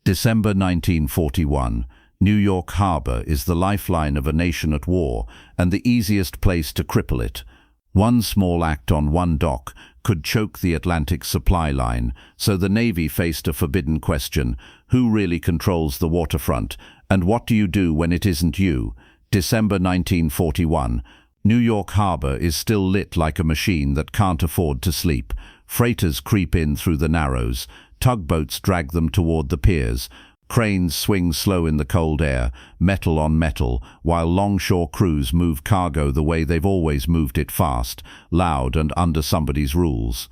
December 1941. New York Harbor is the lifeline of a nation at war and the easiest place to cripple it. One small act on one dock could choke the Atlantic supply line, so the Navy faced a forbidden question: who really controls the waterfront, and what do you do when it isn't you? December 1941. New York Harbor is still lit like a machine that can't afford to sleep. Freighters creep in through the narrows. Tugboats drag them toward the piers. Cranes swing slow in the cold air, metal on metal, while longshore crews move cargo the way they've always moved it: fast, loud, and under somebody's rules.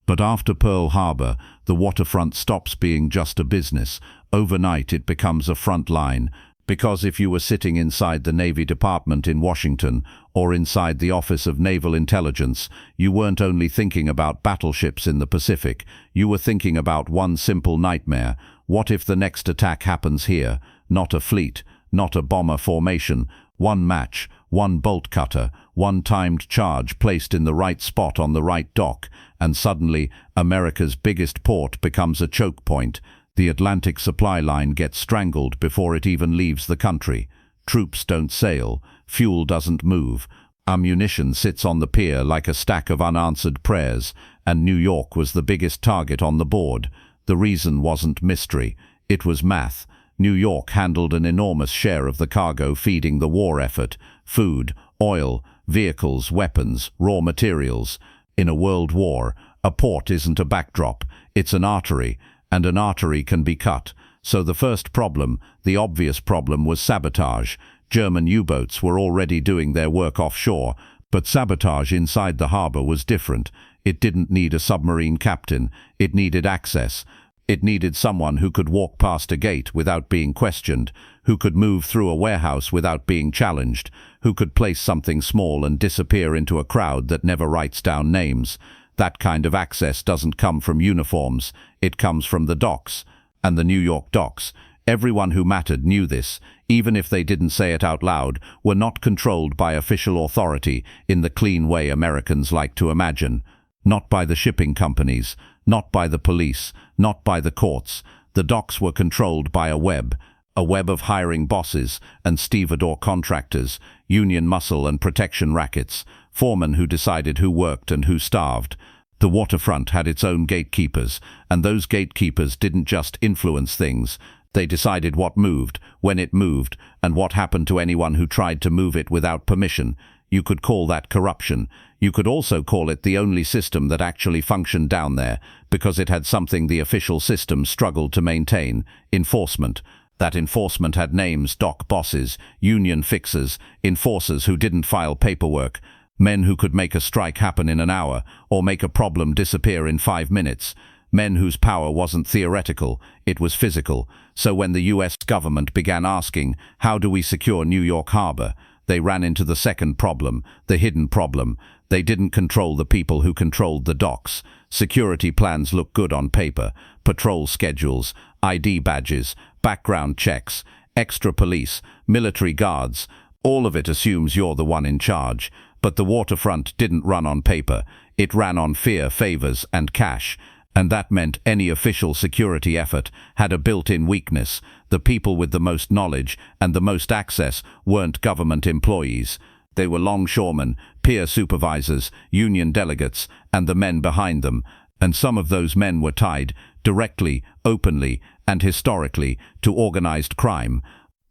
But after Pearl Harbor, the waterfront stops being just a business. Overnight it becomes a front line, because if you were sitting inside the Navy Department in Washington or inside the Office of Naval Intelligence, you weren't only thinking about battleships in the Pacific, you were thinking about one simple nightmare. What if the next attack happens here? Not a fleet, not a bomber formation, one match, one bolt cutter, one timed charge placed in the right spot on the right dock, and suddenly America's biggest port becomes a choke point. The Atlantic supply line gets strangled before it even leaves the country. Troops don't sail, fuel doesn't move, ammunition sits on the pier like a stack of unanswered prayers, and New York was the biggest target on the board. The reason wasn't mystery, it was math. New York handled an enormous share of the cargo feeding the war effort: food, oil, vehicles, weapons, raw materials. In a world war, a port isn't a backdrop, it's an artery, and an artery can be cut. So the first problem, the obvious problem, was sabotage. German U-boats were already doing their work offshore, but sabotage inside the harbor was different. It didn't need a submarine captain, it needed access. It needed someone who could walk past a gate without being questioned, who could move through a warehouse without being challenged, who could place something small and disappear into a crowd that never writes down names. That kind of access doesn't come from uniforms, it comes from the docks. And the New York docks, everyone who mattered knew this, even if they didn't say it out loud, were not controlled by official authority in the clean way Americans like to imagine. Not by the shipping companies, not by the police, not by the courts. The docks were controlled by a web of hiring bosses and stevedore contractors, union muscle and protection rackets, foremen who decided who worked and who starved. The waterfront had its own gatekeepers, and those gatekeepers didn't just influence things. They decided what moved, when it moved, and what happened to anyone who tried to move it without permission. You could call that corruption. You could also call it the only system that actually functioned down there, because it had something the official system struggled to maintain: enforcement. That enforcement had names: dock bosses, union fixers, enforcers who didn't file paperwork, men who could make a strike happen in an hour or make a problem disappear in 5 minutes. Men whose power wasn't theoretical, it was physical. So when the US government began asking, how do we secure New York Harbor, they ran into the second problem, the hidden problem. They didn't control the people who controlled the docks. Security plans look good on paper: patrol schedules, ID badges, background checks, extra police, military guards. All of it assumes you're the one in charge. But the waterfront didn't run on paper. It ran on fear, favors, and cash. And that meant any official security effort had a built-in weakness. The people with the most knowledge and the most access weren't government employees. They were longshoremen, peer supervisors, union delegates, and the men behind them. And some of those men were tied, directly, openly, and historically, to organized crime.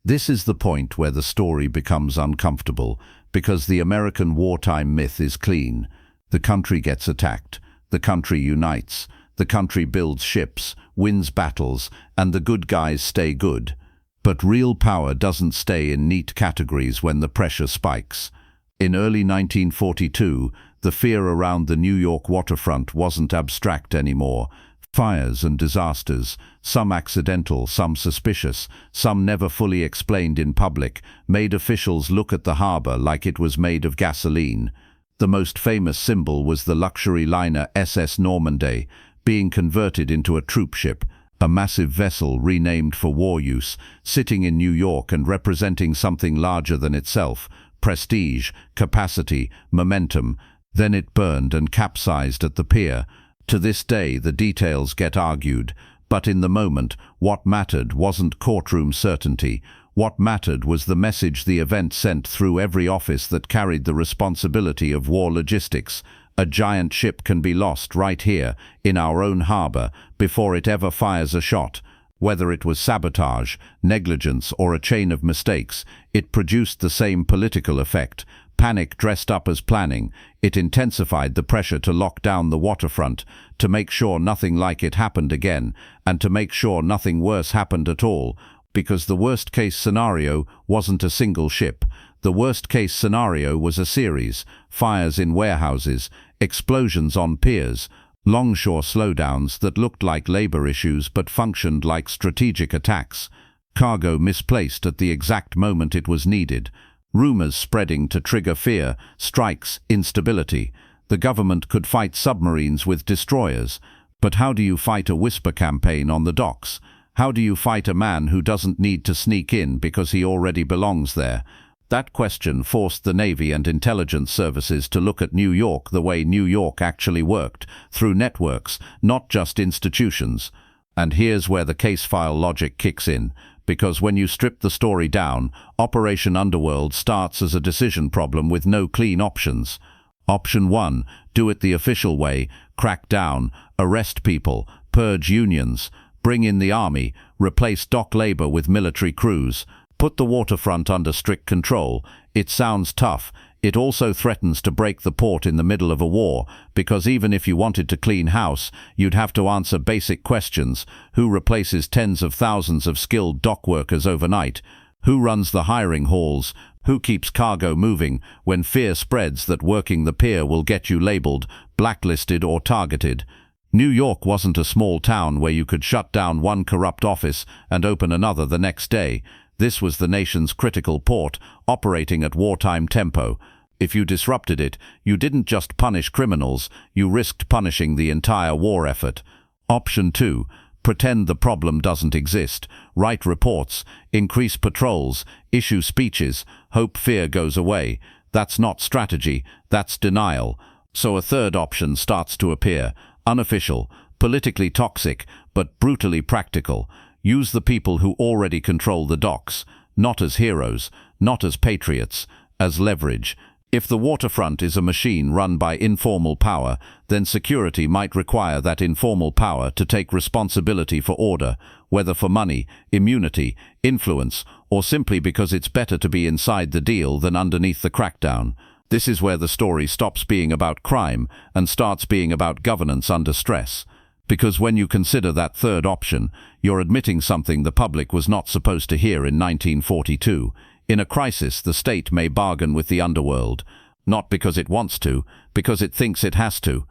This is the point where the story becomes uncomfortable, because the American wartime myth is clean. The country gets attacked. The country unites. The country builds ships, wins battles, and the good guys stay good. But real power doesn't stay in neat categories when the pressure spikes. In early 1942, the fear around the New York waterfront wasn't abstract anymore. Fires and disasters, some accidental, some suspicious, some never fully explained in public, made officials look at the harbor like it was made of gasoline. The most famous symbol was the luxury liner SS Normandy, being converted into a troop ship, a massive vessel renamed for war use, sitting in New York and representing something larger than itself: prestige, capacity, momentum. Then it burned and capsized at the pier. To this day, the details get argued, But in the moment, what mattered wasn't courtroom certainty. What mattered was the message the event sent through every office that carried the responsibility of war logistics. A giant ship can be lost right here, in our own harbor, before it ever fires a shot. Whether it was sabotage, negligence, or a chain of mistakes, it produced the same political effect. Panic dressed up as planning. It intensified the pressure to lock down the waterfront, to make sure nothing like it happened again, and to make sure nothing worse happened at all, because the worst-case scenario wasn't a single ship. The worst-case scenario was a series: fires in warehouses, explosions on piers, longshore slowdowns that looked like labor issues but functioned like strategic attacks, cargo misplaced at the exact moment it was needed, rumors spreading to trigger fear, strikes, instability. The government could fight submarines with destroyers, but how do you fight a whisper campaign on the docks? How do you fight a man who doesn't need to sneak in because he already belongs there? That question forced the Navy and intelligence services to look at New York the way New York actually worked, through networks, not just institutions. And here's where the case file logic kicks in, because when you strip the story down, Operation Underworld starts as a decision problem with no clean options. Option 1, do it the official way: crack down, arrest people, purge unions, bring in the army, replace dock labor with military crews. Put the waterfront under strict control. It sounds tough. It also threatens to break the port in the middle of a war, because even if you wanted to clean house, you'd have to answer basic questions. Who replaces tens of thousands of skilled dock workers overnight? Who runs the hiring halls? Who keeps cargo moving when fear spreads that working the pier will get you labeled, blacklisted, or targeted? New York wasn't a small town where you could shut down one corrupt office and open another the next day. This was the nation's critical port, operating at wartime tempo. If you disrupted it, you didn't just punish criminals, you risked punishing the entire war effort. Option 2, pretend the problem doesn't exist. Write reports, increase patrols, issue speeches, hope fear goes away. That's not strategy, that's denial. So a third option starts to appear: unofficial, politically toxic, but brutally practical. Use the people who already control the docks, not as heroes, not as patriots, as leverage. If the waterfront is a machine run by informal power, then security might require that informal power to take responsibility for order, whether for money, immunity, influence, or simply because it's better to be inside the deal than underneath the crackdown. This is where the story stops being about crime and starts being about governance under stress. Because when you consider that third option, you're admitting something the public was not supposed to hear in 1942. In a crisis, the state may bargain with the underworld, not because it wants to, because it thinks it has to.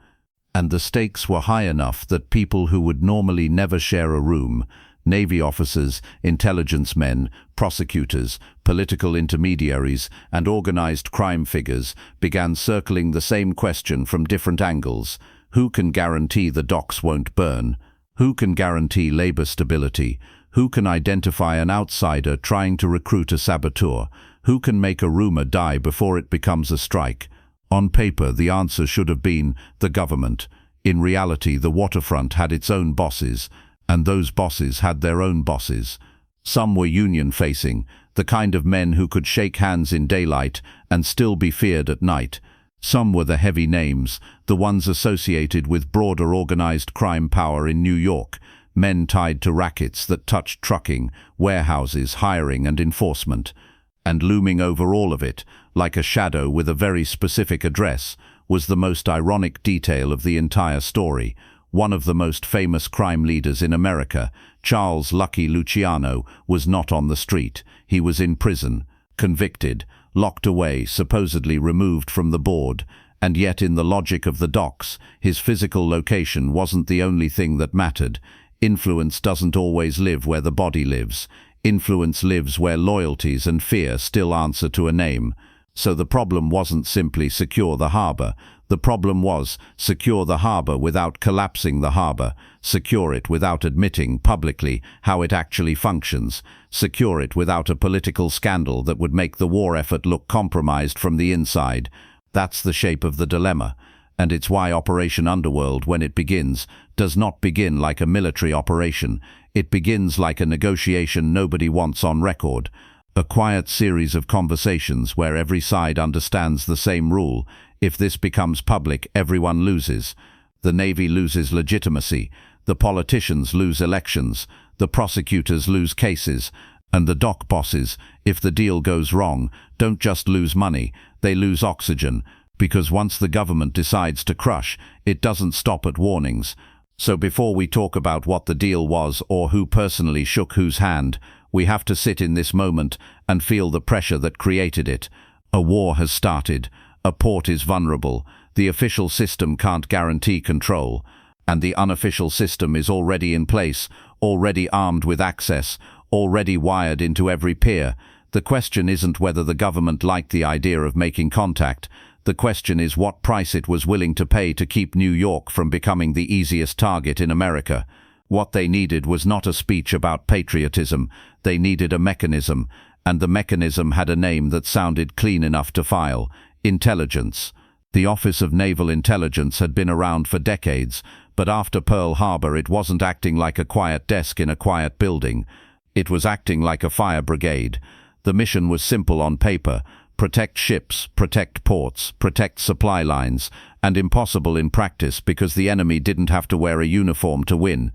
And the stakes were high enough that people who would normally never share a room, Navy officers, intelligence men, prosecutors, political intermediaries, and organized crime figures, began circling the same question from different angles. Who can guarantee the docks won't burn? Who can guarantee labor stability? Who can identify an outsider trying to recruit a saboteur? Who can make a rumor die before it becomes a strike? On paper, the answer should have been the government. In reality, the waterfront had its own bosses, and those bosses had their own bosses. Some were union-facing, the kind of men who could shake hands in daylight and still be feared at night. Some were the heavy names, the ones associated with broader organized crime power in New York, men tied to rackets that touched trucking, warehouses, hiring, and enforcement. And looming over all of it, like a shadow with a very specific address, was the most ironic detail of the entire story. One of the most famous crime leaders in America, Charles "Lucky" Luciano, was not on the street. He was in prison, convicted, locked away, supposedly removed from the board. And yet, in the logic of the docks, his physical location wasn't the only thing that mattered. Influence doesn't always live where the body lives. Influence lives where loyalties and fear still answer to a name. So the problem wasn't simply secure the harbor. The problem was secure the harbor without collapsing the harbor, secure it without admitting publicly how it actually functions, secure it without a political scandal that would make the war effort look compromised from the inside. That's the shape of the dilemma. And it's why Operation Underworld, when it begins, does not begin like a military operation. It begins like a negotiation nobody wants on record. A quiet series of conversations where every side understands the same rule. If this becomes public, everyone loses. The Navy loses legitimacy. The politicians lose elections. The prosecutors lose cases. And the dock bosses, if the deal goes wrong, don't just lose money, they lose oxygen. Because once the government decides to crush, it doesn't stop at warnings. So before we talk about what the deal was or who personally shook whose hand, we have to sit in this moment and feel the pressure that created it. A war has started. A port is vulnerable. The official system can't guarantee control. And the unofficial system is already in place, already armed with access, already wired into every pier. The question isn't whether the government liked the idea of making contact. The question is what price it was willing to pay to keep New York from becoming the easiest target in America. What they needed was not a speech about patriotism. They needed a mechanism, and the mechanism had a name that sounded clean enough to file: intelligence. The Office of Naval Intelligence had been around for decades, but after Pearl Harbor it wasn't acting like a quiet desk in a quiet building. It was acting like a fire brigade. The mission was simple on paper: protect ships, protect ports, protect supply lines, and impossible in practice because the enemy didn't have to wear a uniform to win.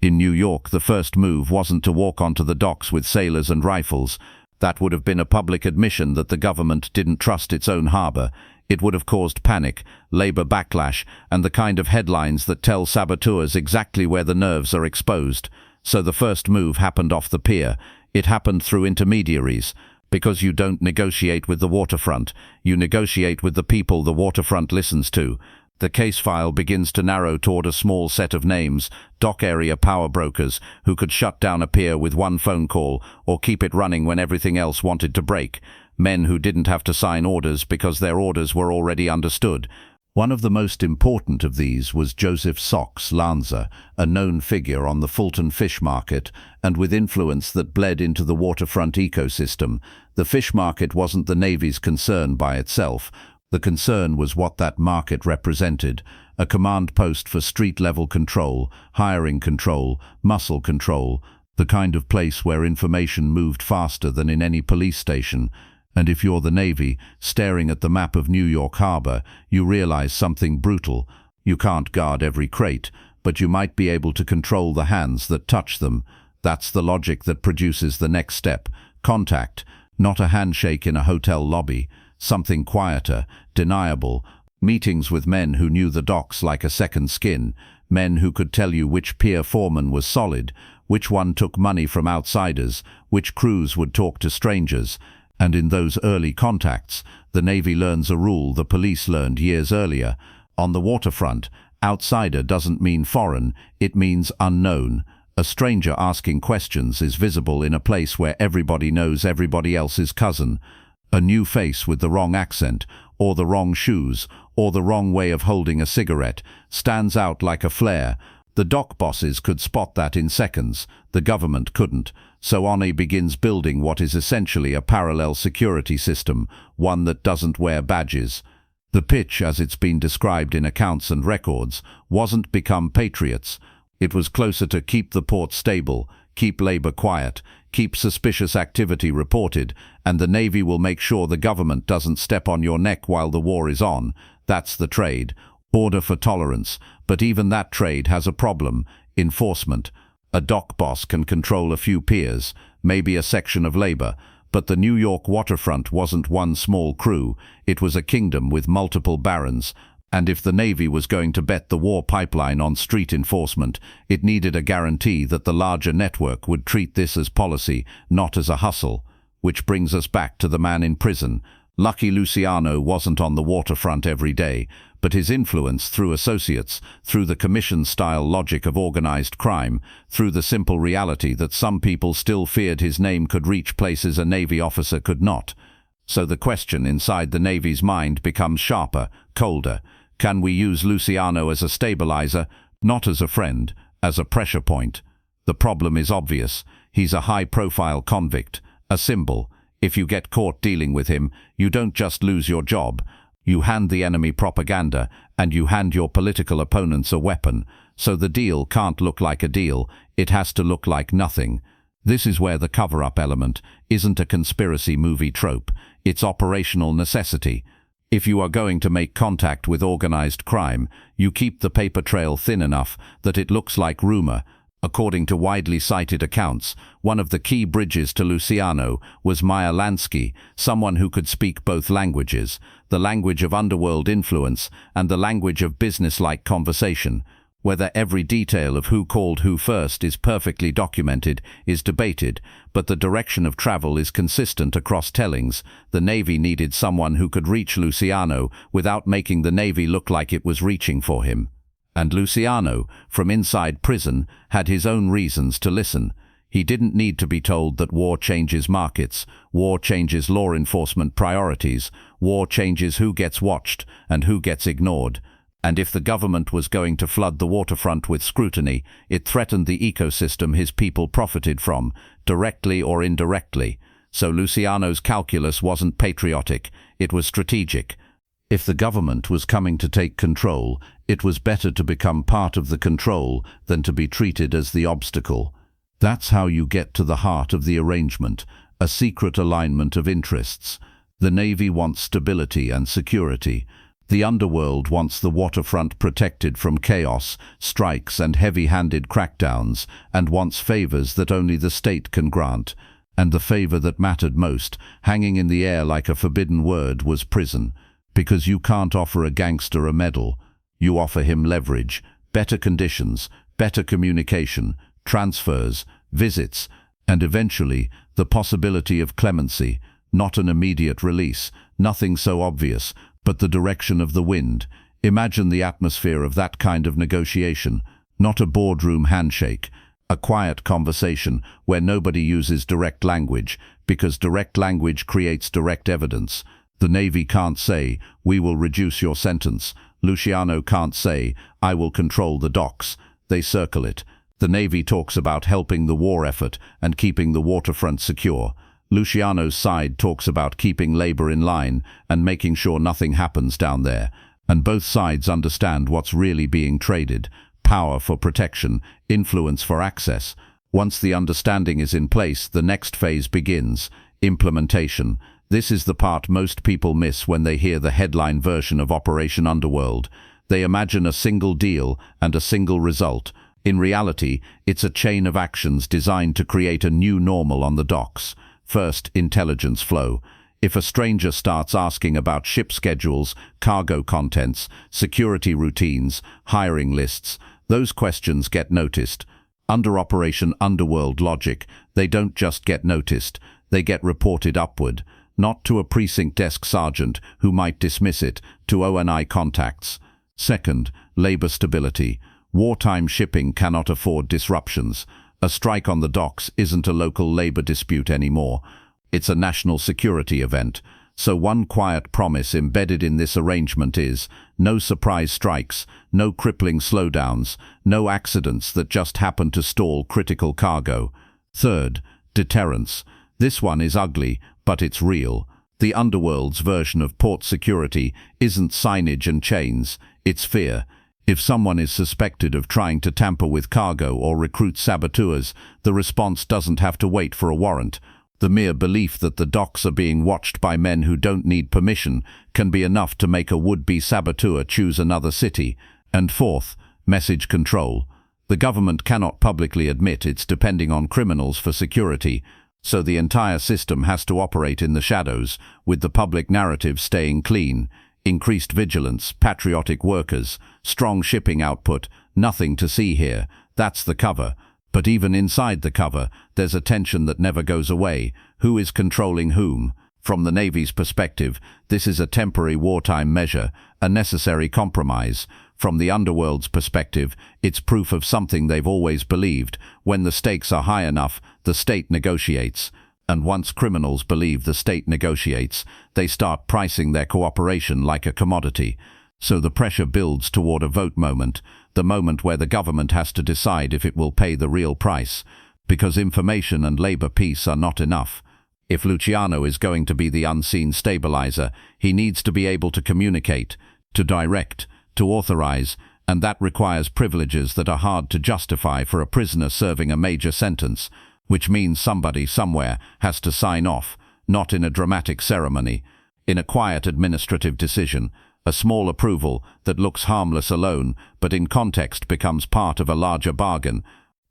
In New York, the first move wasn't to walk onto the docks with sailors and rifles. That would have been a public admission that the government didn't trust its own harbor. It would have caused panic, labor backlash, and the kind of headlines that tell saboteurs exactly where the nerves are exposed. So the first move happened off the pier. It happened through intermediaries. Because you don't negotiate with the waterfront, you negotiate with the people the waterfront listens to. The case file begins to narrow toward a small set of names: dock area power brokers who could shut down a pier with one phone call or keep it running when everything else wanted to break. Men who didn't have to sign orders because their orders were already understood. One of the most important of these was Joseph Sox Lanza, a known figure on the Fulton fish market and with influence that bled into the waterfront ecosystem. The fish market wasn't the Navy's concern by itself. The concern was what that market represented: a command post for street-level control, hiring control, muscle control, the kind of place where information moved faster than in any police station. And if you're the Navy, staring at the map of New York Harbor, you realize something brutal. You can't guard every crate, but you might be able to control the hands that touch them. That's the logic that produces the next step: contact, not a handshake in a hotel lobby. Something quieter, deniable, meetings with men who knew the docks like a second skin, men who could tell you which pier foreman was solid, which one took money from outsiders, which crews would talk to strangers. And in those early contacts, the Navy learns a rule the police learned years earlier. On the waterfront, outsider doesn't mean foreign, it means unknown. A stranger asking questions is visible in a place where everybody knows everybody else's cousin. A new face with the wrong accent, or the wrong shoes, or the wrong way of holding a cigarette, stands out like a flare. The dock bosses could spot that in seconds. The government couldn't. So ONE begins building what is essentially a parallel security system, one that doesn't wear badges. The pitch, as it's been described in accounts and records, wasn't become patriots. It was closer to keep the port stable, keep labor quiet, keep suspicious activity reported, and the Navy will make sure the government doesn't step on your neck while the war is on. That's the trade. Order for tolerance. But even that trade has a problem: enforcement. A dock boss can control a few piers, maybe a section of labor, but the New York waterfront wasn't one small crew. It was a kingdom with multiple barons. And if the Navy was going to bet the war pipeline on street enforcement, it needed a guarantee that the larger network would treat this as policy, not as a hustle. Which brings us back to the man in prison. Lucky Luciano wasn't on the waterfront every day, but his influence through associates, through the commission-style logic of organized crime, through the simple reality that some people still feared his name could reach places a Navy officer could not. So the question inside the Navy's mind becomes sharper, colder. Can we use Luciano as a stabilizer, not as a friend, as a pressure point? The problem is obvious. He's a high-profile convict, a symbol. If you get caught dealing with him, you don't just lose your job. You hand the enemy propaganda, and you hand your political opponents a weapon, so the deal can't look like a deal, it has to look like nothing. This is where the cover-up element isn't a conspiracy movie trope, it's operational necessity. If you are going to make contact with organized crime, you keep the paper trail thin enough that it looks like rumor. According to widely cited accounts, one of the key bridges to Luciano was Meyer Lansky, someone who could speak both languages, the language of underworld influence and the language of business-like conversation. Whether every detail of who called who first is perfectly documented is debated, but the direction of travel is consistent across tellings. The Navy needed someone who could reach Luciano without making the Navy look like it was reaching for him. And Luciano, from inside prison, had his own reasons to listen. He didn't need to be told that war changes markets, war changes law enforcement priorities, war changes who gets watched and who gets ignored. And if the government was going to flood the waterfront with scrutiny, it threatened the ecosystem his people profited from, directly or indirectly. So Luciano's calculus wasn't patriotic, it was strategic. If the government was coming to take control, it was better to become part of the control than to be treated as the obstacle. That's how you get to the heart of the arrangement, a secret alignment of interests. The Navy wants stability and security. The underworld wants the waterfront protected from chaos, strikes and heavy-handed crackdowns, and wants favors that only the state can grant. And the favor that mattered most, hanging in the air like a forbidden word, was prison. Because you can't offer a gangster a medal. You offer him leverage, better conditions, better communication, transfers, visits, and eventually the possibility of clemency, not an immediate release, nothing so obvious, but the direction of the wind. Imagine the atmosphere of that kind of negotiation, not a boardroom handshake, a quiet conversation where nobody uses direct language, because direct language creates direct evidence. The Navy can't say, "We will reduce your sentence." Luciano can't say, "I will control the docks." They circle it. The Navy talks about helping the war effort and keeping the waterfront secure. Luciano's side talks about keeping labor in line and making sure nothing happens down there. And both sides understand what's really being traded: power for protection, influence for access. Once the understanding is in place, the next phase begins: implementation. This is the part most people miss when they hear the headline version of Operation Underworld. They imagine a single deal and a single result. In reality, it's a chain of actions designed to create a new normal on the docks. First, intelligence flow. If a stranger starts asking about ship schedules, cargo contents, security routines, hiring lists, those questions get noticed. Under Operation Underworld logic, they don't just get noticed, they get reported upward. Not to a precinct desk sergeant who might dismiss it, to ONI contacts. Second, labor stability. Wartime shipping cannot afford disruptions. A strike on the docks isn't a local labor dispute anymore. It's a national security event. So one quiet promise embedded in this arrangement is no surprise strikes, no crippling slowdowns, no accidents that just happen to stall critical cargo. Third, deterrence. This one is ugly, but it's real. The underworld's version of port security isn't signage and chains, it's fear. If someone is suspected of trying to tamper with cargo or recruit saboteurs, the response doesn't have to wait for a warrant. The mere belief that the docks are being watched by men who don't need permission can be enough to make a would-be saboteur choose another city. And fourth, message control. The government cannot publicly admit it's depending on criminals for security, so the entire system has to operate in the shadows, with the public narrative staying clean. Increased vigilance, patriotic workers, strong shipping output, nothing to see here. That's the cover. But even inside the cover, there's a tension that never goes away. Who is controlling whom? From the Navy's perspective, this is a temporary wartime measure, a necessary compromise. From the underworld's perspective, it's proof of something they've always believed. When the stakes are high enough, the state negotiates. And once criminals believe the state negotiates, they start pricing their cooperation like a commodity. So the pressure builds toward a vote moment, the moment where the government has to decide if it will pay the real price. Because information and labor peace are not enough. If Luciano is going to be the unseen stabilizer, he needs to be able to communicate, to direct, to authorize, and that requires privileges that are hard to justify for a prisoner serving a major sentence, which means somebody somewhere has to sign off, not in a dramatic ceremony, in a quiet administrative decision, a small approval that looks harmless alone, but in context becomes part of a larger bargain.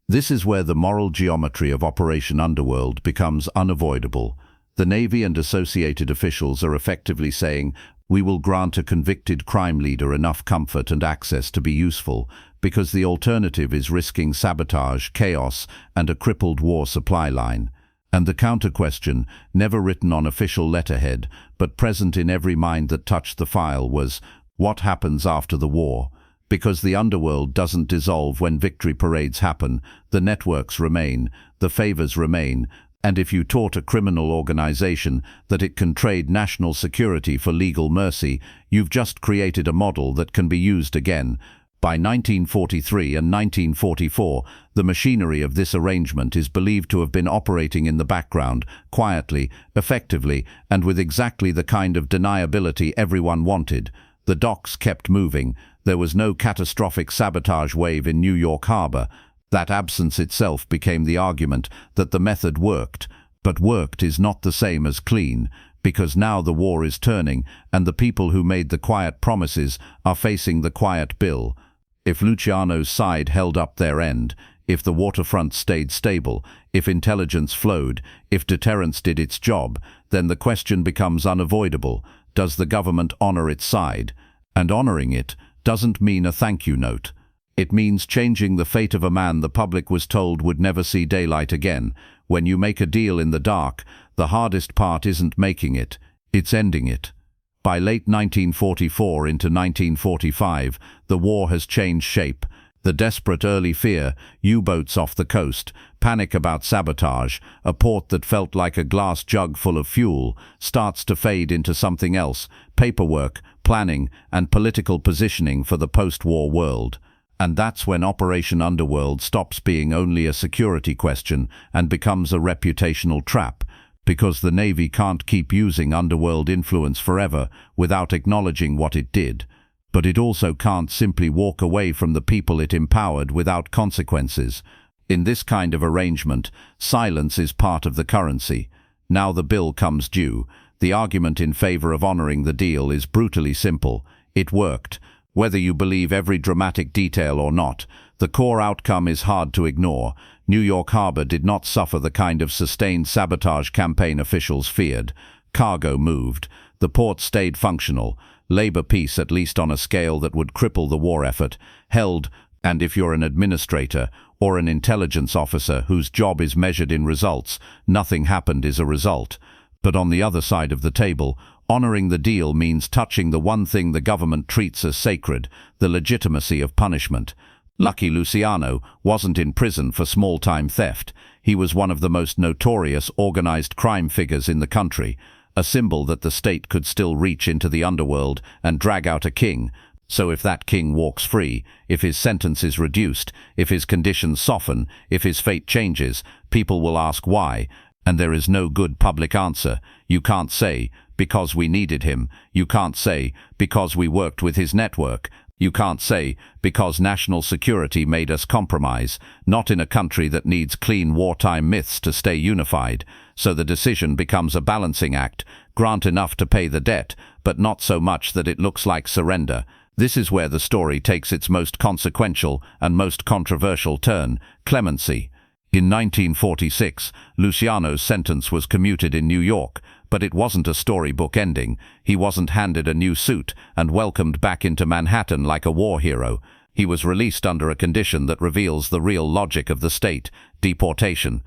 This is where the moral geometry of Operation Underworld becomes unavoidable. The Navy and associated officials are effectively saying, we will grant a convicted crime leader enough comfort and access to be useful, because the alternative is risking sabotage, chaos, and a crippled war supply line. And the counter-question, never written on official letterhead, but present in every mind that touched the file, was, what happens after the war? Because the underworld doesn't dissolve when victory parades happen, the networks remain, the favors remain, and if you taught a criminal organization that it can trade national security for legal mercy, you've just created a model that can be used again. By 1943 and 1944, the machinery of this arrangement is believed to have been operating in the background, quietly, effectively, and with exactly the kind of deniability everyone wanted. The docks kept moving. There was no catastrophic sabotage wave in New York Harbor. That absence itself became the argument that the method worked. But worked is not the same as clean, because now the war is turning, and the people who made the quiet promises are facing the quiet bill. If Luciano's side held up their end, if the waterfront stayed stable, if intelligence flowed, if deterrence did its job, then the question becomes unavoidable. Does the government honor its side? And honoring it doesn't mean a thank you note. It means changing the fate of a man the public was told would never see daylight again. When you make a deal in the dark, the hardest part isn't making it, it's ending it. By late 1944 into 1945, the war has changed shape. The desperate early fear, U-boats off the coast, panic about sabotage, a port that felt like a glass jug full of fuel, starts to fade into something else, paperwork, planning, and political positioning for the post-war world. And that's when Operation Underworld stops being only a security question and becomes a reputational trap, because the Navy can't keep using underworld influence forever without acknowledging what it did. But it also can't simply walk away from the people it empowered without consequences. In this kind of arrangement, silence is part of the currency. Now the bill comes due. The argument in favor of honoring the deal is brutally simple. It worked. Whether you believe every dramatic detail or not, the core outcome is hard to ignore. New York Harbor did not suffer the kind of sustained sabotage campaign officials feared. Cargo moved. The port stayed functional. Labor peace, at least on a scale that would cripple the war effort, held, and if you're an administrator or an intelligence officer whose job is measured in results, nothing happened is a result. But on the other side of the table, honoring the deal means touching the one thing the government treats as sacred, the legitimacy of punishment. Lucky Luciano wasn't in prison for small-time theft. He was one of the most notorious organized crime figures in the country, a symbol that the state could still reach into the underworld and drag out a king. So if that king walks free, if his sentence is reduced, if his conditions soften, if his fate changes, people will ask why, and there is no good public answer. You can't say, because we needed him. You can't say, because we worked with his network. You can't say, because national security made us compromise, not in a country that needs clean wartime myths to stay unified. So the decision becomes a balancing act, grant enough to pay the debt, but not so much that it looks like surrender. This is where the story takes its most consequential and most controversial turn, clemency. In 1946, Luciano's sentence was commuted in New York, but it wasn't a storybook ending. He wasn't handed a new suit and welcomed back into Manhattan like a war hero. He was released under a condition that reveals the real logic of the state: deportation.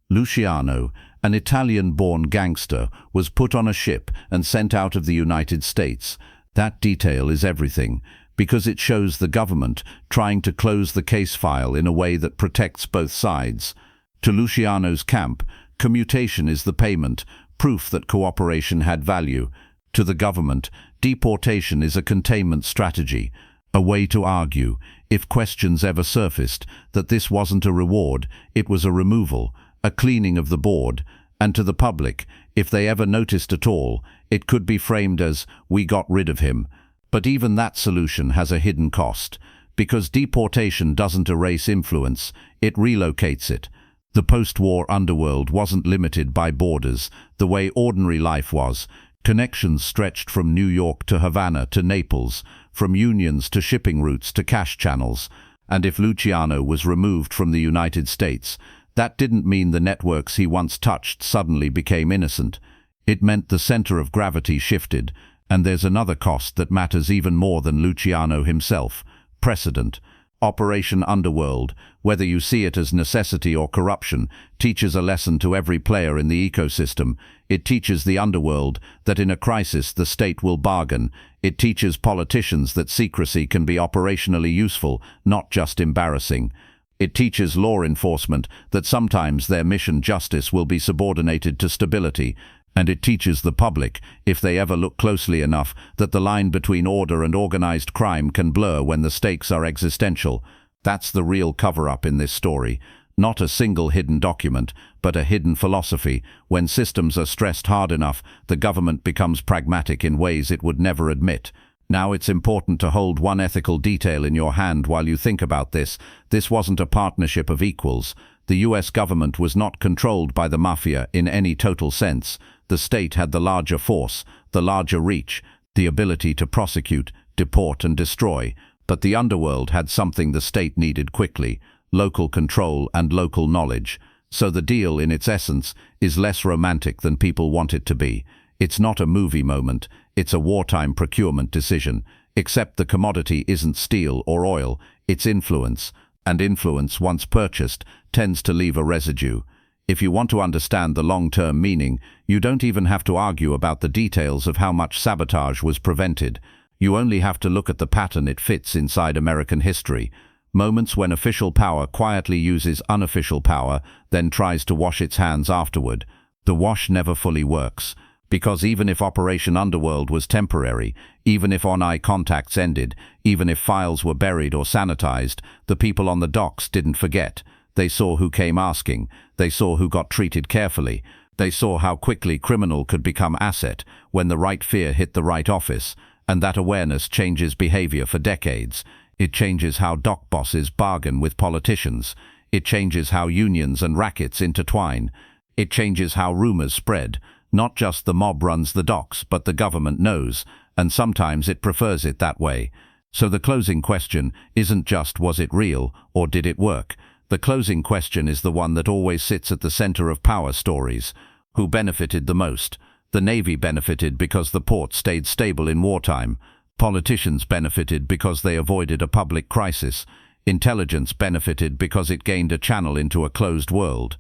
Luciano, an Italian-born gangster, was put on a ship and sent out of the United States. That detail is everything, because it shows the government trying to close the case file in a way that protects both sides. To Luciano's camp, commutation is the payment, proof that cooperation had value. To the government, deportation is a containment strategy, a way to argue, if questions ever surfaced, that this wasn't a reward, it was a removal, a cleaning of the board, And to the public, if they ever noticed at all, it could be framed as, "We got rid of him." But even that solution has a hidden cost, because deportation doesn't erase influence, it relocates it. The post-war underworld wasn't limited by borders, the way ordinary life was. Connections stretched from New York to Havana to Naples, from unions to shipping routes to cash channels. And if Luciano was removed from the United States, that didn't mean the networks he once touched suddenly became innocent. It meant the center of gravity shifted, and there's another cost that matters even more than Luciano himself: precedent. Operation Underworld, whether you see it as necessity or corruption, teaches a lesson to every player in the ecosystem. It teaches the underworld that in a crisis the state will bargain. It teaches politicians that secrecy can be operationally useful, not just embarrassing. It teaches law enforcement that sometimes their mission justice will be subordinated to stability. And it teaches the public, if they ever look closely enough, that the line between order and organized crime can blur when the stakes are existential. That's the real cover-up in this story. Not a single hidden document, but a hidden philosophy. When systems are stressed hard enough, the government becomes pragmatic in ways it would never admit. Now it's important to hold one ethical detail in your hand while you think about this. This wasn't a partnership of equals. The US government was not controlled by the Mafia in any total sense. The state had the larger force, the larger reach, the ability to prosecute, deport and destroy. But the underworld had something the state needed quickly: local control and local knowledge. So the deal, in its essence, is less romantic than people want it to be. It's not a movie moment, it's a wartime procurement decision. Except the commodity isn't steel or oil, it's influence. And influence, once purchased, tends to leave a residue. If you want to understand the long-term meaning, you don't even have to argue about the details of how much sabotage was prevented. You only have to look at the pattern it fits inside American history. Moments when official power quietly uses unofficial power, then tries to wash its hands afterward. The wash never fully works, because even if Operation Underworld was temporary, even if on-eye contacts ended, even if files were buried or sanitized, the people on the docks didn't forget. They saw who came asking. They saw who got treated carefully. They saw how quickly criminal could become asset when the right fear hit the right office. And that awareness changes behavior for decades. It changes how dock bosses bargain with politicians. It changes how unions and rackets intertwine. It changes how rumors spread. Not just the mob runs the docks, but the government knows, and sometimes it prefers it that way. So the closing question isn't just, was it real or did it work? The closing question is the one that always sits at the center of power stories. Who benefited the most? The Navy benefited because the port stayed stable in wartime. Politicians benefited because they avoided a public crisis. Intelligence benefited because it gained a channel into a closed world.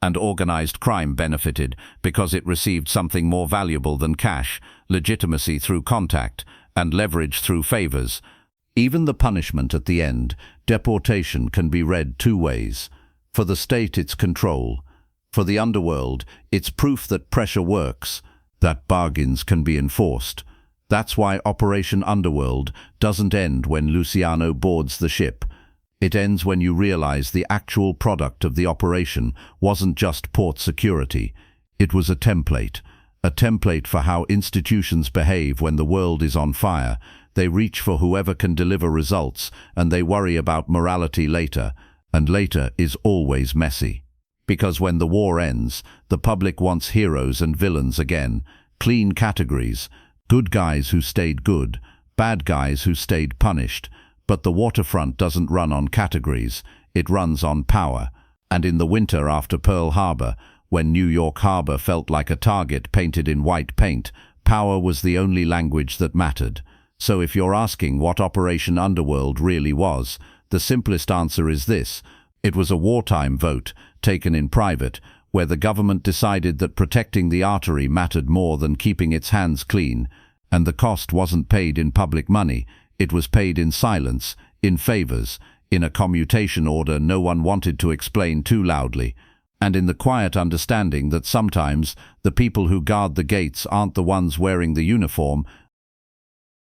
And organized crime benefited because it received something more valuable than cash: legitimacy through contact and leverage through favors. Even the punishment at the end, deportation, can be read two ways. For the state, it's control. For the underworld, it's proof that pressure works, that bargains can be enforced. That's why Operation Underworld doesn't end when Luciano boards the ship. It ends when you realize the actual product of the operation wasn't just port security. It was a template for how institutions behave when the world is on fire. They reach for whoever can deliver results, and they worry about morality later, and later is always messy. Because when the war ends, the public wants heroes and villains again, clean categories, good guys who stayed good, bad guys who stayed punished. But the waterfront doesn't run on categories, it runs on power. And in the winter after Pearl Harbor, when New York Harbor felt like a target painted in white paint, power was the only language that mattered. So if you're asking what Operation Underworld really was, the simplest answer is this: it was a wartime vote, taken in private, where the government decided that protecting the artery mattered more than keeping its hands clean. And the cost wasn't paid in public money, it was paid in silence, in favors, in a commutation order no one wanted to explain too loudly, and in the quiet understanding that sometimes the people who guard the gates aren't the ones wearing the uniform,